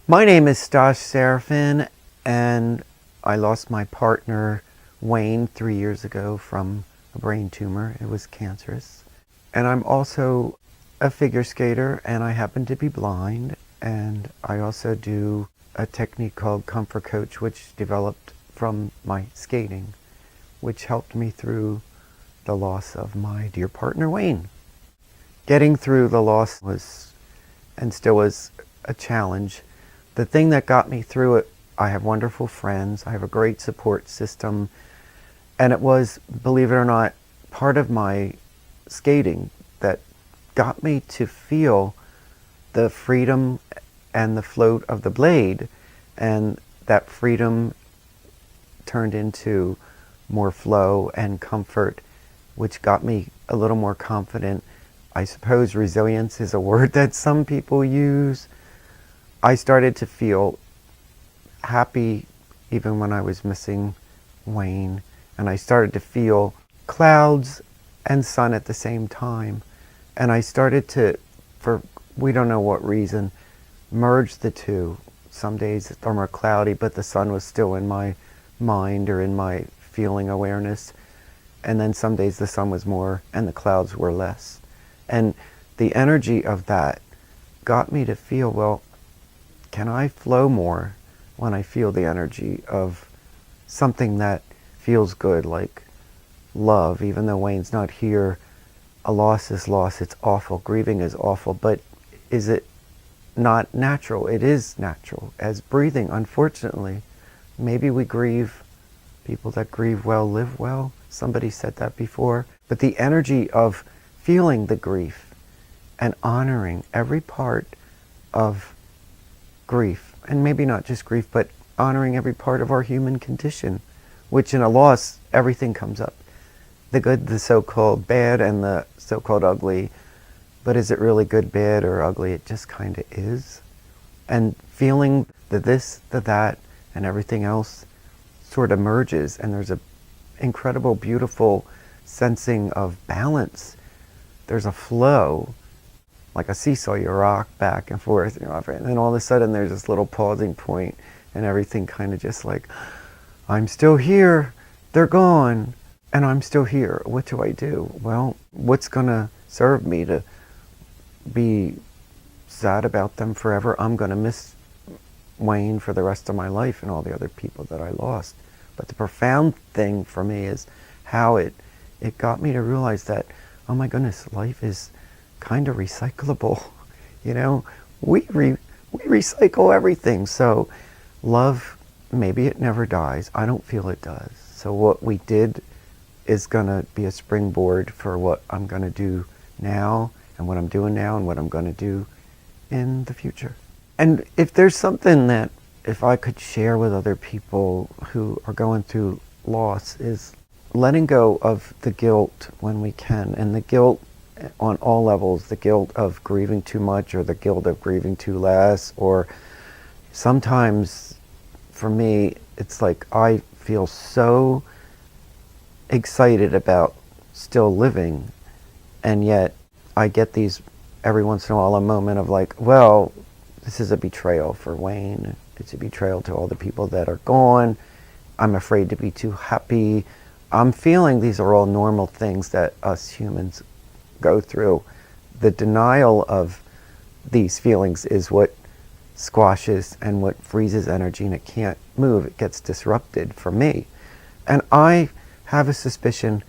My name is Serafin, and I lost my partner Wayne 3 years ago from a brain tumor. It was cancerous. And I'm also a figure skater, and I happen to be blind, and I also do a technique called Comfort Coach, which developed from my skating, which helped me through the loss of my dear partner Wayne. Getting through the loss was, and still is, a challenge. The thing that got me through it, I have wonderful friends, I have a great support system, and it was, believe it or not, part of my skating that got me to feel the freedom and the float of the blade, and that freedom turned into more flow and comfort, which got me a little more confident. I suppose resilience is a word that some people use. I started to feel happy even when I was missing Wayne, and I started to feel clouds and sun at the same time. And I started to, for we don't know what reason, merge the two. Some days are more cloudy, but the sun was still in my mind or in my feeling awareness. And then some days the sun was more and the clouds were less. And the energy of that got me to feel, well, can I flow more when I feel the energy of something that feels good, like love? Even though Wayne's not here, a loss is loss. It's awful. Grieving is awful. But is it not natural? It is natural, as breathing, unfortunately. Maybe we grieve. People that grieve well live well. Somebody said that before. But the energy of feeling the grief and honoring every part of grief, and maybe not just grief, but honoring every part of our human condition, which in a loss, everything comes up. The good, the so-called bad, and the so-called ugly. But is it really good, bad, or ugly? It just kind of is. And feeling the this, the that, and everything else sort of merges, and there's a incredible, beautiful sensing of balance. There's a flow, like a seesaw. You rock back and forth, and then all of a sudden there's this little pausing point, and everything kind of just like, I'm still here, they're gone, and I'm still here. What do I do? Well, what's gonna serve me to be sad about them forever? I'm gonna miss Wayne for the rest of my life and all the other people that I lost. But the profound thing for me is how it got me to realize that, oh my goodness, life is kind of recyclable. We recycle everything. So love, maybe it never dies. I don't feel it does. So what we did is going to be a springboard for what I'm going to do now, and what I'm doing now, and what I'm going to do in the future. And if there's something that, if I could share with other people who are going through loss, is letting go of the guilt when we can. And the guilt on all levels, the guilt of grieving too much, or the guilt of grieving too less, or sometimes for me it's like I feel so excited about still living, and yet I get these every once in a while, a moment of like, well, this is a betrayal for Wayne, it's a betrayal to all the people that are gone, I'm afraid to be too happy. I'm feeling these are all normal things that us humans go through. The denial of these feelings is what squashes and what freezes energy, and it can't move. It gets disrupted for me. And I have a suspicion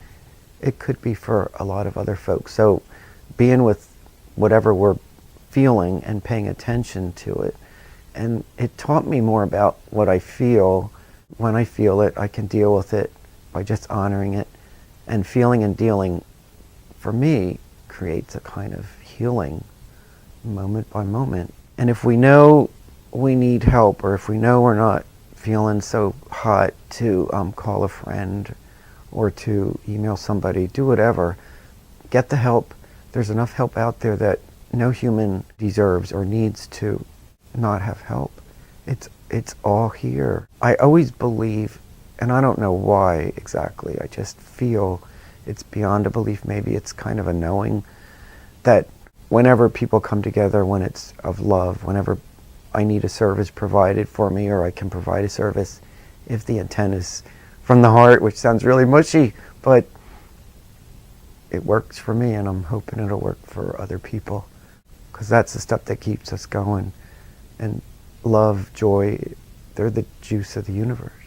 it could be for a lot of other folks. So being with whatever we're feeling and paying attention to it. And it taught me more about what I feel. When I feel it, I can deal with it by just honoring it. And feeling and dealing, for me, creates a kind of healing moment by moment. And if we know we need help, or if we know we're not feeling so hot, to call a friend or to email somebody, do whatever, get the help. There's enough help out there that no human deserves or needs to not have help. It's all here. I always believe, and I don't know why exactly, I just feel it's beyond a belief, maybe it's kind of a knowing, that whenever people come together, when it's of love, whenever I need a service provided for me, or I can provide a service if the intent is from the heart, which sounds really mushy, but it works for me, and I'm hoping it'll work for other people, because that's the stuff that keeps us going. And love, joy, they're the juice of the universe.